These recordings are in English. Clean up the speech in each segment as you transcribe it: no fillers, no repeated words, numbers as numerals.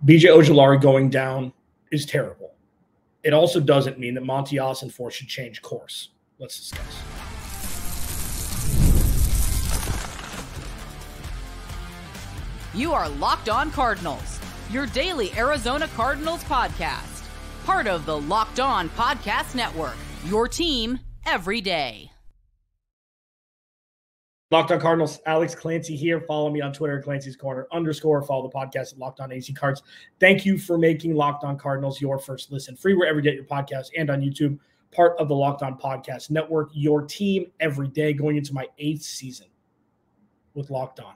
BJ Ojulari going down is terrible. It also doesn't mean that Monti Ossenfort should change course. Let's discuss. You are Locked On Cardinals, your daily Arizona Cardinals podcast. Part of the Locked On Podcast Network, your team every day. Locked On Cardinals, Alex Clancy here. Follow me on Twitter, Clancy's Corner _ Follow the podcast at Locked On AC Cards. Thank you for making Locked On Cardinals your first listen. Free wherever you get your podcast and on YouTube. Part of the Locked On Podcast Network, your team every day. Going into my 8th season with Locked On.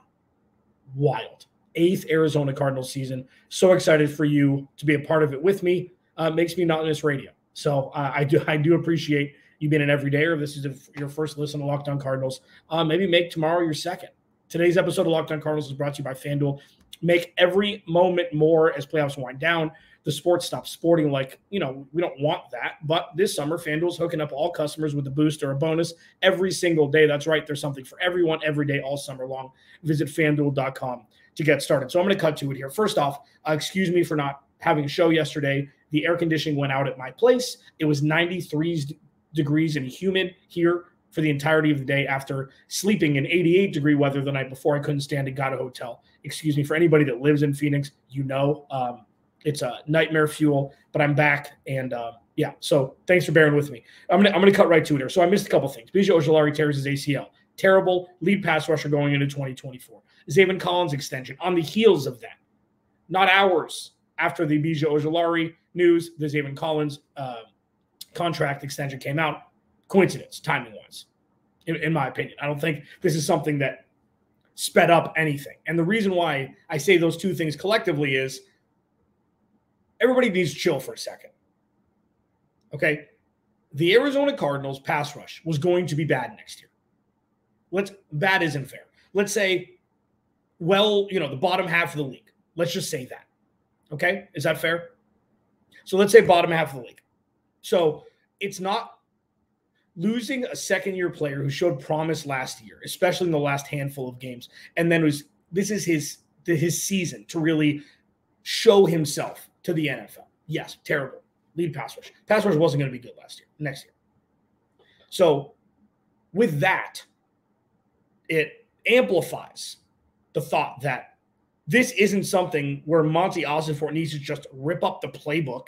Wild. 8th Arizona Cardinals season. So excited for you to be a part of it with me. Makes me not miss radio. So I do appreciate you being an everydayer. If this is your first listen to Locked On Cardinals, maybe make tomorrow your second. Today's episode of Locked On Cardinals is brought to you by FanDuel. Make every moment more as playoffs wind down. The sport stops sporting like, we don't want that. But this summer, FanDuel's hooking up all customers with a boost or a bonus every single day. That's right. There's something for everyone every day all summer long. Visit FanDuel.com to get started. So I'm going to cut to it here. First off, excuse me for not having a show yesterday. The air conditioning went out at my place. It was 93 degrees and humid here for the entirety of the day after sleeping in 88-degree weather the night before. I couldn't stand it, got a hotel. Excuse me, for anybody that lives in Phoenix, it's a nightmare fuel, but I'm back, and so thanks for bearing with me. I'm gonna cut right to it here. So I missed a couple things. BJ Ojulari tears his ACL. Terrible lead pass rusher going into 2024. Zaven Collins extension on the heels of that. Not hours after the BJ Ojulari news, the Zaven Collins contract extension came out. Coincidence, timing-wise, in my opinion. I don't think this is something that sped up anything. And the reason why I say those two things collectively is everybody needs to chill for a second. Okay? The Arizona Cardinals pass rush was going to be bad next year. Bad isn't fair. Let's say, the bottom half of the league. Let's just say that. Okay? Is that fair? So let's say bottom half of the league. So it's not losing a second-year player who showed promise last year, especially in the last handful of games, and then this is his season to really show himself to the NFL. Yes, terrible. Lead pass rush. Pass rush wasn't going to be good next year. So with that, it amplifies the thought that this isn't something where Monti Ossenfort needs to just rip up the playbook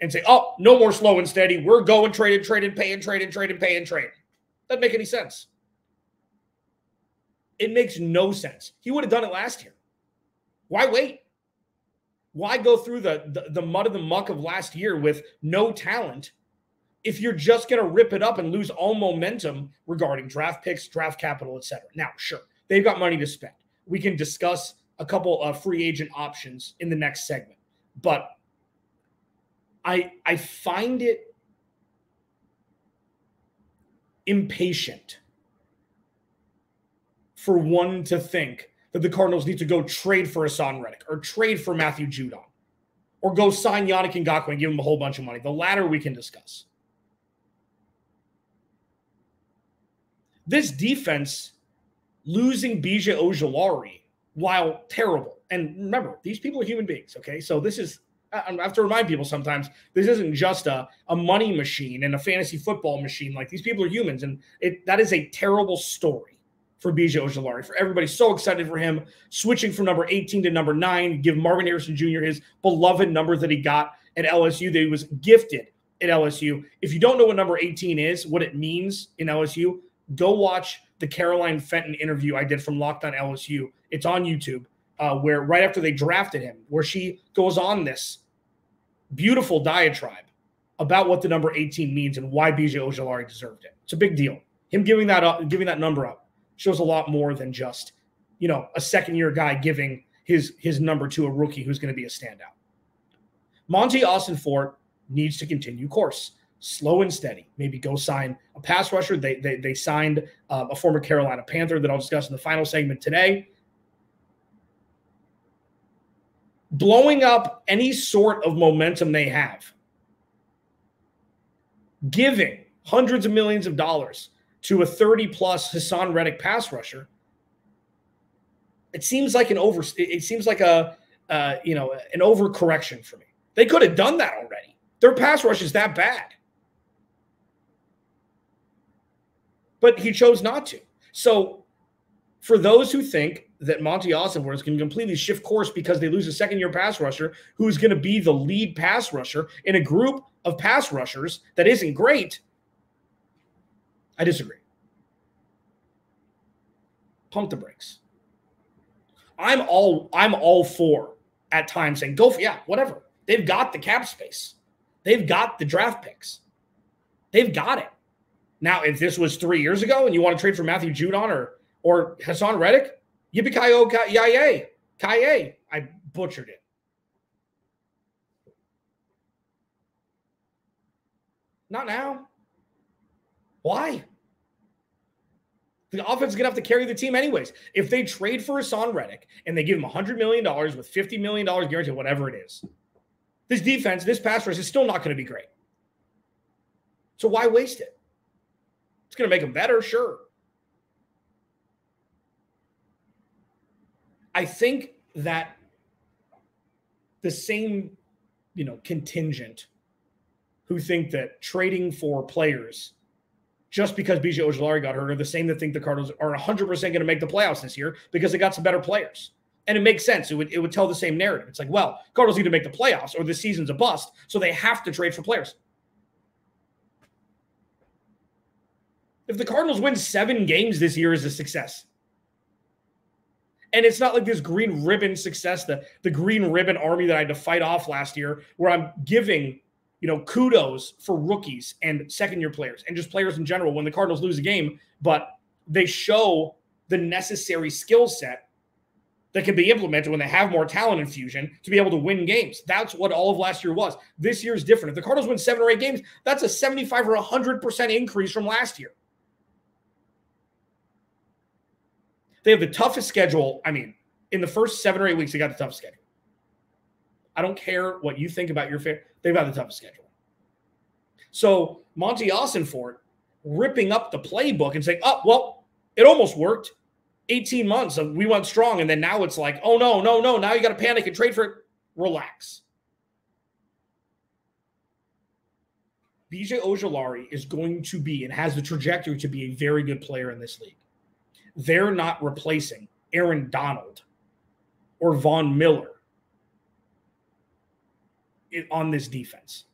and say, oh, no more slow and steady. We're going trade and pay and trade and trade and pay and trade. Doesn't make any sense. It makes no sense. He would have done it last year. Why wait? Why go through the mud and the muck of last year with no talent if you're just going to rip it up and lose all momentum regarding draft picks, draft capital, etc.? Now, sure, they've got money to spend. We can discuss a couple of free agent options in the next segment. But I find it impatient for one to think that the Cardinals need to go trade for Haason Reddick or trade for Matthew Judon or go sign Yannick Ngakoue and give him a whole bunch of money. The latter we can discuss. This defense losing BJ Ojulari, while terrible, and remember, these people are human beings, okay? So this is, I have to remind people sometimes, this isn't just a money machine and a fantasy football machine. Like, these people are humans, and that is a terrible story for BJ Ojulari. For everybody so excited for him, switching from number 18 to number 9, give Marvin Harrison Jr. his beloved number that he got at LSU, that he was gifted at LSU. If you don't know what number 18 is, what it means in LSU, go watch the Caroline Fenton interview I did from Locked On LSU. It's on YouTube, where right after they drafted him, where she goes on this beautiful diatribe about what the number 18 means and why BJ Ojulari deserved it. It's a big deal. Him giving that number up shows a lot more than just, a second-year guy giving his number to a rookie who's going to be a standout. Monti Ossenfort needs to continue course. Slow and steady. Maybe go sign a pass rusher. They signed a former Carolina Panther that I'll discuss in the final segment today. Blowing up any sort of momentum they have. Giving hundreds of millions of dollars to a 30-plus Haason Reddick pass rusher. It seems like an overcorrection for me. They could have done that already. Their pass rush is that bad. But he chose not to. So for those who think that Monti Ossenfort is going to completely shift course because they lose a second-year pass rusher who's going to be the lead pass rusher in a group of pass rushers that isn't great, I disagree. Pump the brakes. I'm all for at times saying, go for, whatever. They've got the cap space. They've got the draft picks. They've got it. Now, if this was 3 years ago and you want to trade for Matthew Judon or Haason Reddick, yippee-ki-yo-ki-yay. Kaye. I butchered it. Not now. Why? The offense is going to have to carry the team anyways. If they trade for Haason Reddick and they give him $100 million with $50 million guaranteed, whatever it is, this defense, this pass rush is still not going to be great. So why waste it? It's going to make them better, sure. I think that the same, contingent who think that trading for players just because BJ Ojulari got hurt are the same that think the Cardinals are 100% going to make the playoffs this year because they got some better players. And it makes sense. It would tell the same narrative. It's like, well, Cardinals need to make the playoffs or this season's a bust, so they have to trade for players. If the Cardinals win 7 games this year is a success. And it's not like this green ribbon success, the green ribbon army that I had to fight off last year, where I'm giving, kudos for rookies and second-year players and just players in general when the Cardinals lose a game, but they show the necessary skill set that can be implemented when they have more talent infusion to be able to win games. That's what all of last year was. This year is different. If the Cardinals win 7 or 8 games, that's a 75 or 100% increase from last year. They have the toughest schedule. I mean, in the first 7 or 8 weeks, they got the toughest schedule. I don't care what you think about your favorite. They've got the toughest schedule. So Monti Ossenfort ripping up the playbook and saying, oh, well, it almost worked. 18 months of we went strong, and then now it's like, oh, no. Now you got to panic and trade for it. Relax. BJ Ojulari is going to be and has the trajectory to be a very good player in this league. They're not replacing Aaron Donald or Von Miller on this defense.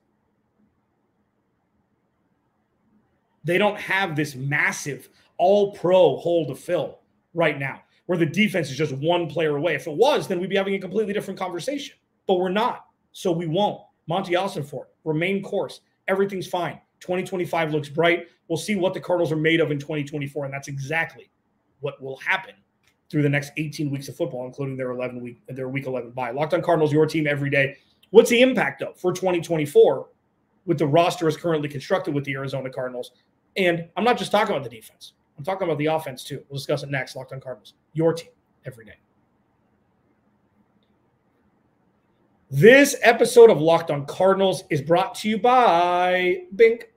They don't have this massive all-pro hole to fill right now where the defense is just one player away. If it was, then we'd be having a completely different conversation. But we're not, so we won't. Monti Ossenfort, remain course. Everything's fine. 2025 looks bright. We'll see what the Cardinals are made of in 2024, and that's exactly what will happen through the next 18 weeks of football, including their week 11 bye. Locked on Cardinals, your team every day. What's the impact, though, for 2024 with the roster as currently constructed with the Arizona Cardinals? And I'm not just talking about the defense. I'm talking about the offense, too. We'll discuss it next. Locked on Cardinals, your team every day. This episode of Locked on Cardinals is brought to you by Bink,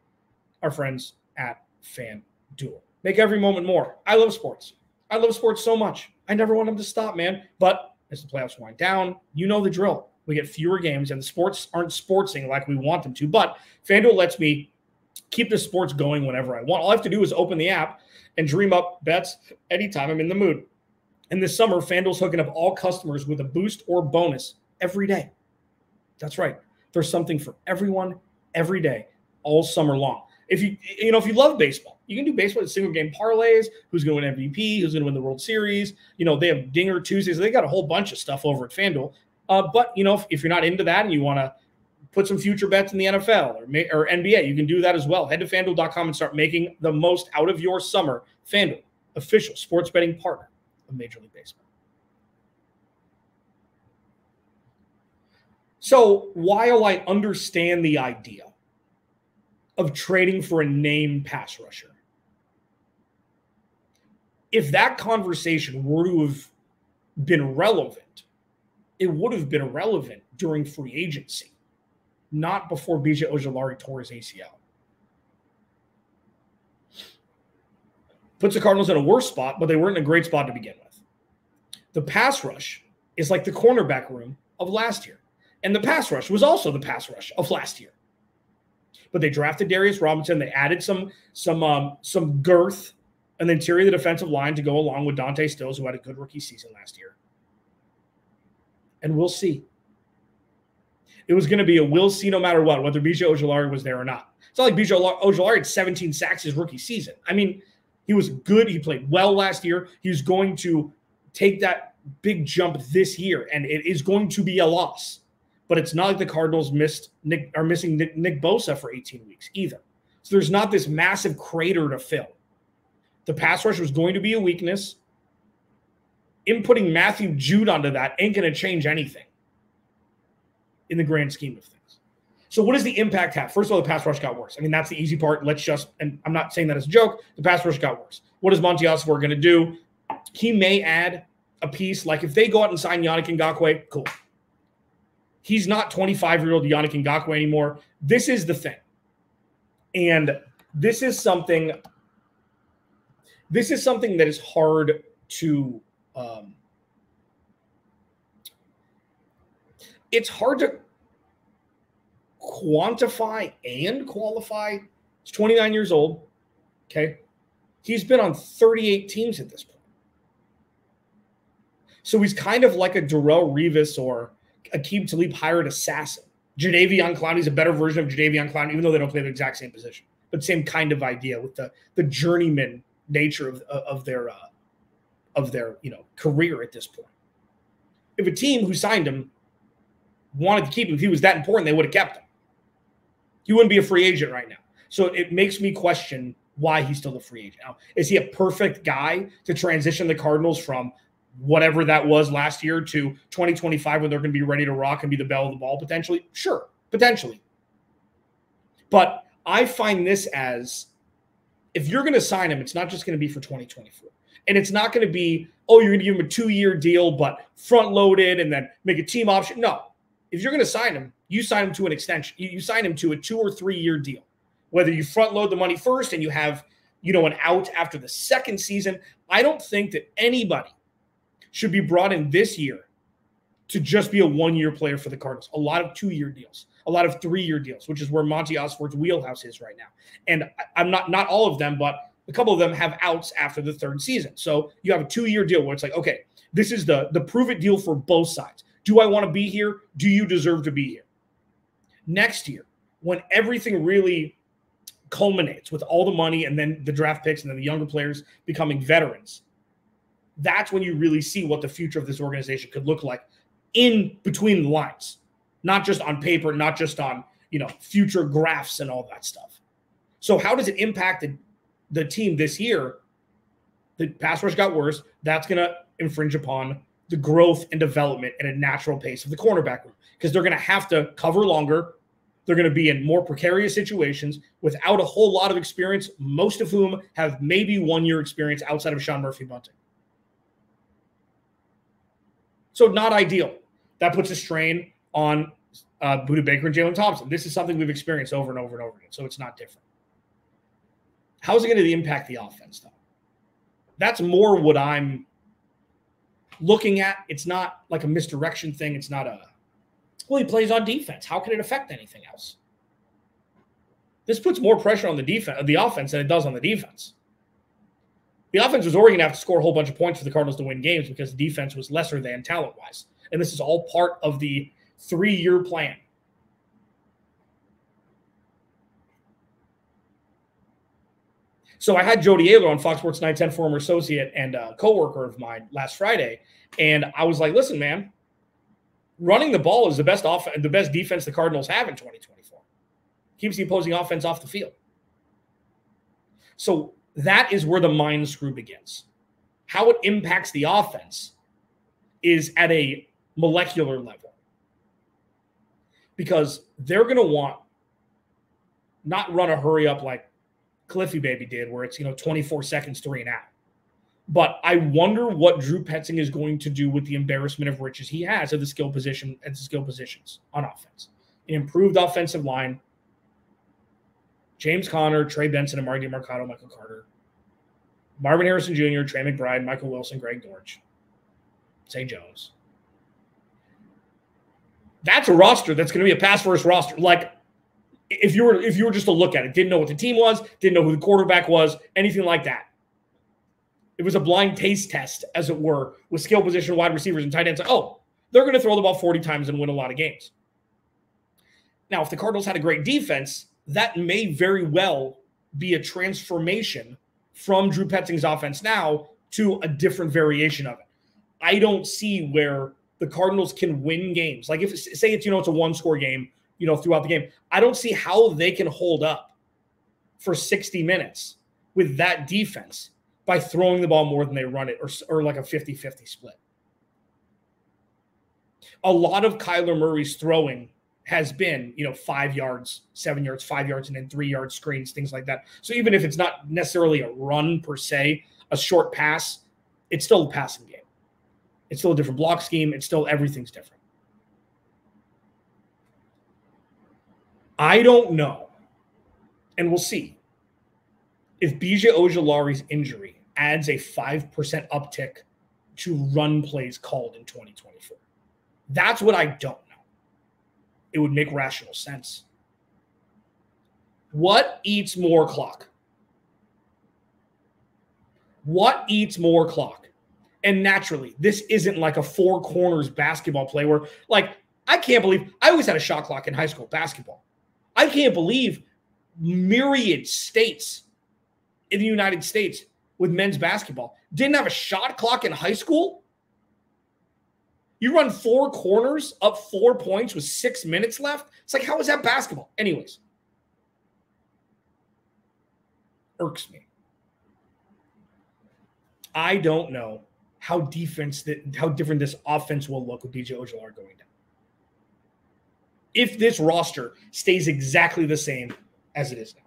our friends at FanDuel. Make every moment more. I love sports. I love sports so much. I never want them to stop, man. But as the playoffs wind down, you know the drill. We get fewer games, and the sports aren't sportsing like we want them to. But FanDuel lets me keep the sports going whenever I want. All I have to do is open the app and dream up bets anytime I'm in the mood. And this summer, FanDuel's hooking up all customers with a boost or bonus every day. That's right. There's something for everyone every day, all summer long. If you love baseball, you can do baseball with single game parlays. Who's going to win MVP? Who's going to win the World Series? They have Dinger Tuesdays. They got a whole bunch of stuff over at FanDuel. But if you're not into that and you want to put some future bets in the NFL or NBA, you can do that as well. Head to FanDuel.com and start making the most out of your summer. FanDuel, official sports betting partner of Major League Baseball. So while I understand the idea of trading for a named pass rusher, if that conversation were to have been relevant, it would have been relevant during free agency, not before BJ Ojulari tore his ACL. Puts the Cardinals in a worse spot, but they weren't in a great spot to begin with. The pass rush is like the cornerback room of last year. And the pass rush was also the pass rush of last year. But they drafted Darius Robinson. They added some girth on the interior of the defensive line to go along with Dante Stills, who had a good rookie season last year. And we'll see. It was going to be a we'll see no matter what, whether BJ Ojulari was there or not. It's not like BJ Ojulari had 17 sacks his rookie season. I mean, he was good. He played well last year. He's going to take that big jump this year, and it is going to be a loss. But it's not like the Cardinals are missing Nick Bosa for 18 weeks either. So there's not this massive crater to fill. The pass rush was going to be a weakness. Inputting Matthew Judon to that ain't going to change anything in the grand scheme of things. So what does the impact have? First of all, the pass rush got worse. I mean, that's the easy part. And I'm not saying that as a joke. The pass rush got worse. What is Monti Ossenfort going to do? He may add a piece. Like if they go out and sign Yannick Ngakoue, cool. He's not 25-year-old Yannick Ngakoue anymore. This is the thing. And this is something that is hard to it's hard to quantify and qualify. He's 29 years old. Okay. He's been on 38 teams at this point. So he's kind of like a Darrelle Revis or Aqib Talib hired assassin. Jadeveon Clowney's a better version of Jadeveon Clowney, even though they don't play the exact same position, but same kind of idea with the journeyman nature of their career at this point. If a team who signed him wanted to keep him, if he was that important, they would have kept him. He wouldn't be a free agent right now. So it makes me question why he's still a free agent. Now, is he a perfect guy to transition the Cardinals from whatever that was last year to 2025 when they're going to be ready to rock and be the belle of the ball potentially? Sure, potentially. But I find this as, if you're going to sign him, it's not just going to be for 2024. And it's not going to be, oh, you're going to give him a 2-year deal, but front-loaded and then make a team option. No. If you're going to sign him, you sign him to an extension. You sign him to a 2 or 3 year deal. Whether you front-load the money first and you have, an out after the second season, I don't think that anybody should be brought in this year to just be a 1-year player for the Cardinals. A lot of 2-year deals, a lot of 3-year deals, which is where Monti Ossenfort's wheelhouse is right now. And I'm not all of them, but a couple of them have outs after the third season. So you have a 2-year deal where it's like, okay, this is the prove-it deal for both sides. Do I want to be here? Do you deserve to be here? Next year, when everything really culminates with all the money and then the draft picks and then the younger players becoming veterans, that's when you really see what the future of this organization could look like in between the lines, not just on paper, not just on, future graphs and all that stuff. So how does it impact the team this year? The pass rush got worse. That's going to infringe upon the growth and development at a natural pace of the cornerback room, because they're going to have to cover longer. They're going to be in more precarious situations without a whole lot of experience, most of whom have maybe 1-year experience outside of Sean Murphy-Bunting. So not ideal. That puts a strain on Budda Baker and Jalen Thompson. This is something we've experienced over and over and over again, so it's not different. How is it going to impact the offense, though? That's more what I'm looking at. It's not like a misdirection thing. It's not he plays on defense. How can it affect anything else? This puts more pressure on the offense than it does on the defense. The offense was already going to have to score a whole bunch of points for the Cardinals to win games because the defense was lesser than talent-wise. And this is all part of the 3-year plan. So I had Jody Ayler on Fox Sports 910, former associate and coworker of mine, last Friday, and I was like, listen, man, running the ball is the best defense the Cardinals have in 2024. Keeps the opposing offense off the field. So that is where the mind screw begins. How it impacts the offense is at a molecular level, because they're going to want not run a hurry up like Cliffy Baby did, where it's 24 seconds, 3 and out. But I wonder what Drew Petzing is going to do with the embarrassment of riches he has at the skill positions on offense. An improved offensive line. James Conner, Trey Benson, Amari DiMarcado, Michael Carter, Marvin Harrison Jr., Trey McBride, Michael Wilson, Greg Dortch, Zay Jones. That's a roster that's going to be a pass-first roster. Like, if you were just to look at it, didn't know what the team was, didn't know who the quarterback was, anything like that. It was a blind taste test, as it were, with skill position, wide receivers, and tight ends. Oh, they're going to throw the ball 40 times and win a lot of games. Now, if the Cardinals had a great defense, that may very well be a transformation from Drew Petzing's offense now to a different variation of it. I don't see where the Cardinals can win games. Like, if say it's, it's a one-score game, throughout the game, I don't see how they can hold up for 60 minutes with that defense by throwing the ball more than they run it, or like a 50-50 split. A lot of Kyler Murray's throwing has been, 5 yards, 7 yards, 5 yards, and then 3-yard screens, things like that. So even if it's not necessarily a run per se, a short pass, it's still a passing game. It's still a different block scheme. It's still, everything's different. I don't know, and we'll see, if BJ Ojulari's injury adds a 5% uptick to run plays called in 2024. That's what I don't know. It would make rational sense. What eats more clock? What eats more clock? And naturally, this isn't like a four corners basketball play where, like, I can't believe I always had a shot clock in high school basketball. I can't believe myriad states in the United States with men's basketball didn't have a shot clock in high school. You run four corners up 4 points with 6 minutes left. It's like, how is that basketball? Anyways, irks me. I don't know how different this offense will look with BJ Ojulari going down. If this roster stays exactly the same as it is now.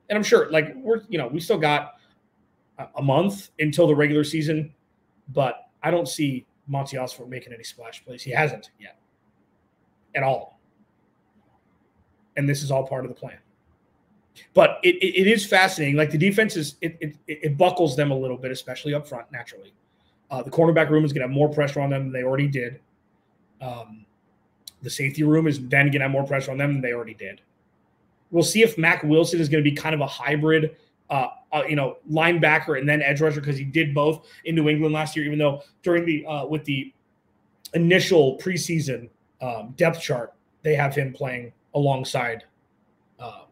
And I'm sure, like, we still got a month until the regular season, but I don't see Monti Ossenfort making any splash plays. He hasn't yet at all. And this is all part of the plan. But it is fascinating. Like, the defense it buckles them a little bit, especially up front, naturally. The cornerback room is going to have more pressure on them than they already did. The safety room is then going to have more pressure on them than they already did. We'll see if Mack Wilson is going to be kind of a hybrid, linebacker and then edge rusher, because he did both in New England last year, even though during the with the initial preseason depth chart, they have him playing alongside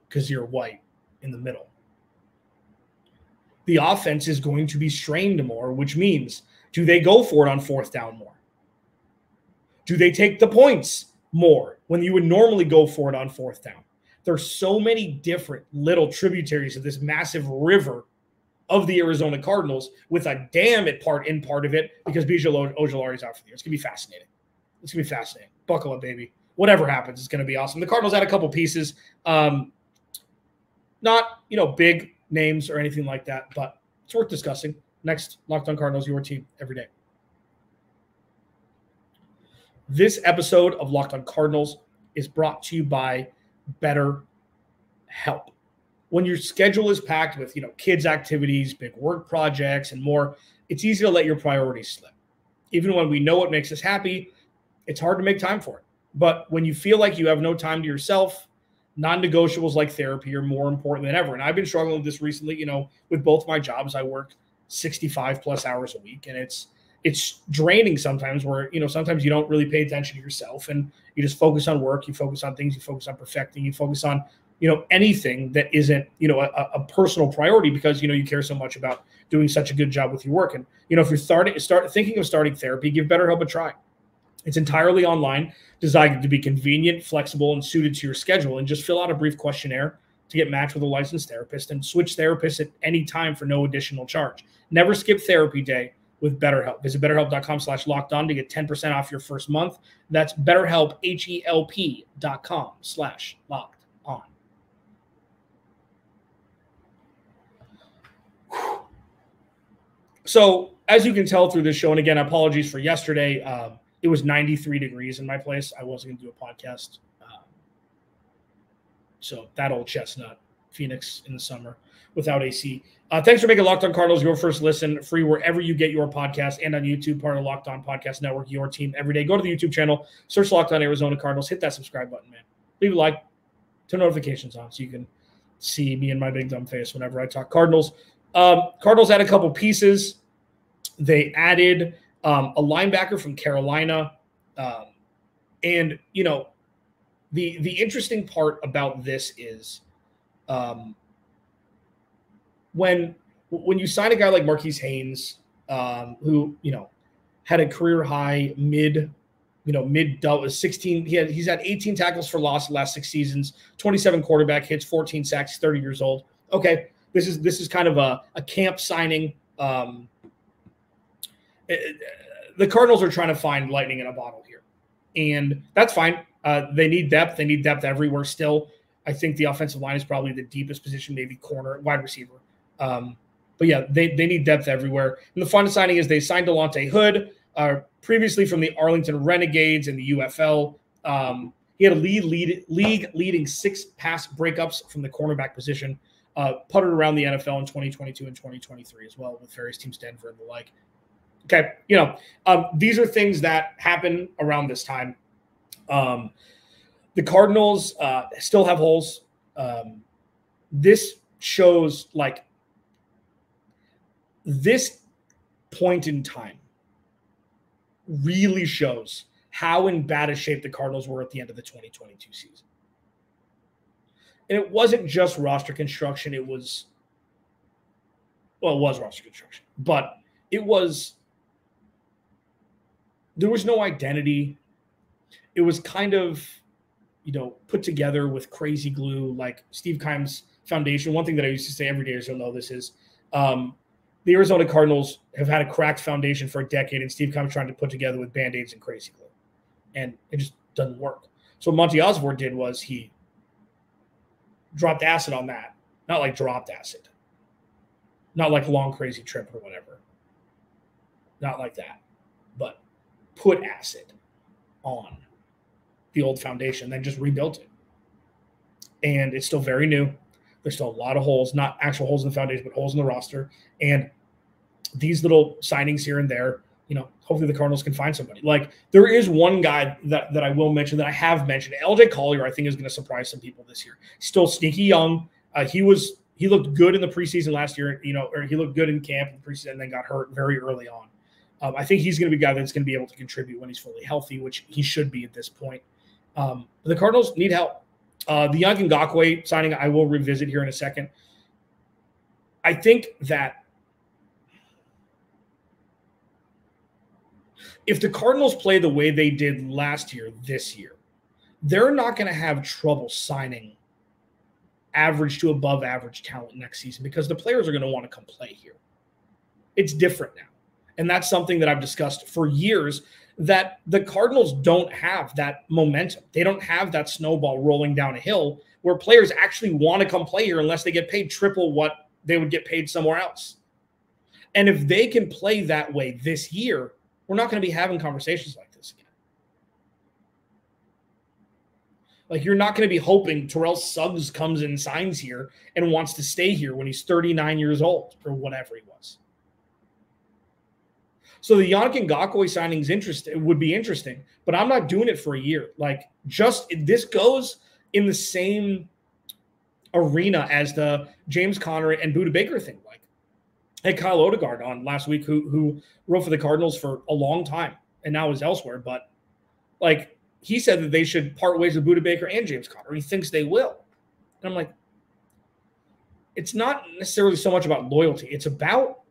Kazir White in the middle. The offense is going to be strained more, which means, do they go for it on fourth down more? Do they take the points more when you would normally go for it on fourth down? There's so many different little tributaries of this massive river of the Arizona Cardinals, with a dam in part of it, because BJ Ojulari is out for the year. It's going to be fascinating. It's going to be fascinating. Buckle up, baby. Whatever happens, it's going to be awesome. The Cardinals had a couple pieces. Not, big names or anything like that, but it's worth discussing. Next, Locked On Cardinals, your team every day. This episode of Locked On Cardinals is brought to you by BetterHelp. When your schedule is packed with, kids' activities, big work projects, and more, it's easy to let your priorities slip. Even when we know what makes us happy, it's hard to make time for it. But when you feel like you have no time to yourself, non-negotiables like therapy are more important than ever. And I've been struggling with this recently, with both my jobs. I work 65 plus hours a week, and it's draining sometimes, where, sometimes you don't really pay attention to yourself, and you just focus on work, you focus on things, you focus on perfecting, you focus on, anything that isn't, a personal priority, because, you care so much about doing such a good job with your work. And, if you're thinking of starting therapy, give BetterHelp a try. It's entirely online, designed to be convenient, flexible, and suited to your schedule. And just fill out a brief questionnaire to get matched with a licensed therapist, and switch therapists at any time for no additional charge. Never skip therapy day with BetterHelp. Visit BetterHelp.com/lockedon to get 10% off your first month. That's BetterHelp, HELP.com/lockedon. So, as you can tell through this show, and again, apologies for yesterday, it was 93 degrees in my place. I wasn't going to do a podcast. So that old chestnut Phoenix in the summer without AC. Thanks for making Locked On Cardinals your first listen, free wherever you get your podcast and on YouTube, part of the Locked On Podcast Network, your team every day. Go to the YouTube channel, search Locked On Arizona Cardinals, hit that subscribe button, man. Leave a like, turn notifications on so you can see me and my big dumb face whenever I talk Cardinals. Cardinals had a couple pieces. They added a linebacker from Carolina. And, you know, the interesting part about this is when you sign a guy like Marquise Haynes, who, you know, had a career high mid 16. He's had 18 tackles for loss the last 6 seasons, 27 quarterback hits, 14 sacks, 30 years old. Okay, this is kind of a camp signing. The Cardinals are trying to find lightning in a bottle here, and that's fine. They need depth. They need depth everywhere still. I think the offensive line is probably the deepest position, maybe corner, wide receiver. But yeah, they need depth everywhere. And the final signing is they signed Delonte Hood, previously from the Arlington Renegades in the UFL. He had a league-leading 6 pass breakups from the cornerback position, puttered around the NFL in 2022 and 2023 as well with various teams, Denver and the like. Okay, you know, these are things that happen around this time. The Cardinals still have holes. This shows, like, this point in time really shows how in bad a shape the Cardinals were at the end of the 2022 season. And it wasn't just roster construction. It was roster construction, but there was no identity. It was kind of, you know, put together with crazy glue, like Steve Keim's foundation. One thing that I used to say every day, or so know this is, the Arizona Cardinals have had a cracked foundation for a decade, and Steve Keim's trying to put together with Band-Aids and crazy glue. And it just doesn't work. So what Monti Ossenfort did was he dropped acid on that. Not like dropped acid. Not like long crazy trip or whatever. Not like that. But put acid on the old foundation, then just rebuilt it. And it's still very new. There's still a lot of holes, not actual holes in the foundation, but holes in the roster. And these little signings here and there, you know, hopefully the Cardinals can find somebody. Like, there is one guy that I will mention, that I have mentioned. LJ Collier, I think, is going to surprise some people this year. Still sneaky young. He looked good in the preseason last year, you know, or he looked good in camp in the preseason and then got hurt very early on. I think he's going to be a guy that's going to be able to contribute when he's fully healthy, which he should be at this point. But the Cardinals need help. The Yannick Ngakoue signing, I will revisit here in a second. I think that if the Cardinals play the way they did last year, this year, they're not going to have trouble signing average to above average talent next season, because the players are going to want to come play here. It's different now. And that's something that I've discussed for years, that the Cardinals don't have that momentum. They don't have that snowball rolling down a hill where players actually want to come play here unless they get paid triple what they would get paid somewhere else. And if they can play that way this year, we're not going to be having conversations like this again. Like, you're not going to be hoping Terrell Suggs comes and signs here and wants to stay here when he's 39 years old or whatever he was. So the Yannick Ngakoue signing's would be interesting, but I'm not doing it for a year. Like, this goes in the same arena as the James Conner and Budda Baker thing. Like, I had Kyle Odegaard on last week, who wrote for the Cardinals for a long time and now is elsewhere. But, like, he said that they should part ways with Budda Baker and James Conner. He thinks they will. And I'm like, it's not necessarily so much about loyalty. It's about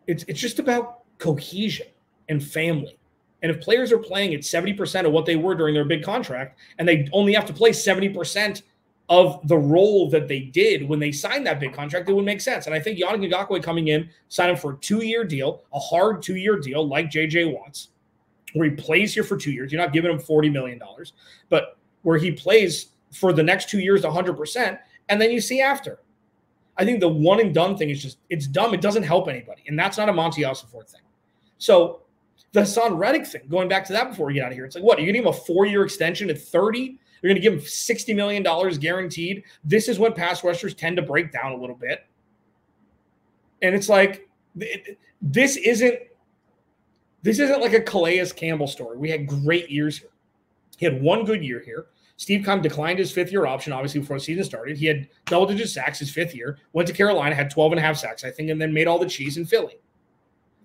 It's just about cohesion and family. And if players are playing at 70% of what they were during their big contract, and they only have to play 70% of the role that they did when they signed that big contract, it would make sense. And I think Yannick Ngakoue coming in, signing for a 2-year deal, a hard 2-year deal like J.J. Watt's, where he plays here for 2 years. You're not giving him $40 million, but where he plays for the next 2 years 100%, and then you see after. I think the one and done thing is just, it's dumb. It doesn't help anybody. And that's not a Monti Ossenfort thing. So The Haason Reddick thing, going back to that before we get out of here. It's like, what, are you going to give him a 4-year extension at 30? You're going to give him $60 million guaranteed? This is when pass rushers tend to break down a little bit. And it's like, this isn't like a Calais Campbell story. We had great years here. He had one good year here. Steve Keim declined his 5th-year option, obviously, before the season started. He had double-digit sacks his 5th year, went to Carolina, had 12.5 sacks, I think, and then made all the cheese in Philly.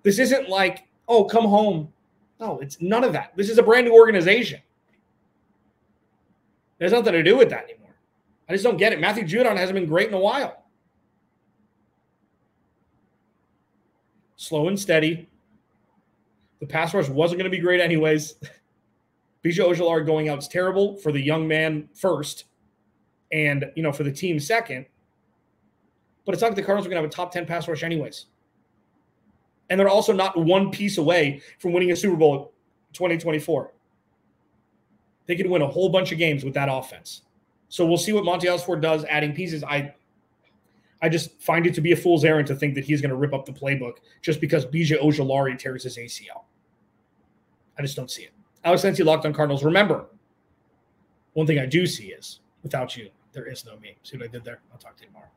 This isn't like, oh, come home. No, it's none of that. This is a brand new organization. There's nothing to do with that anymore. I just don't get it. Matthew Judon hasn't been great in a while. Slow and steady. The pass rush wasn't going to be great anyways. BJ Ojulari going out is terrible for the young man first and, for the team second. But it's not like the Cardinals are going to have a top 10 pass rush anyways. And they're also not one piece away from winning a Super Bowl in 2024. They could win a whole bunch of games with that offense. So we'll see what Monti Ossenfort does adding pieces. I just find it to be a fool's errand to think that he's going to rip up the playbook just because BJ Ojulari tears his ACL. I just don't see it. Alex Clancy, Locked on Cardinals. Remember, one thing I do see is, without you, there is no me. See what I did there? I'll talk to you tomorrow.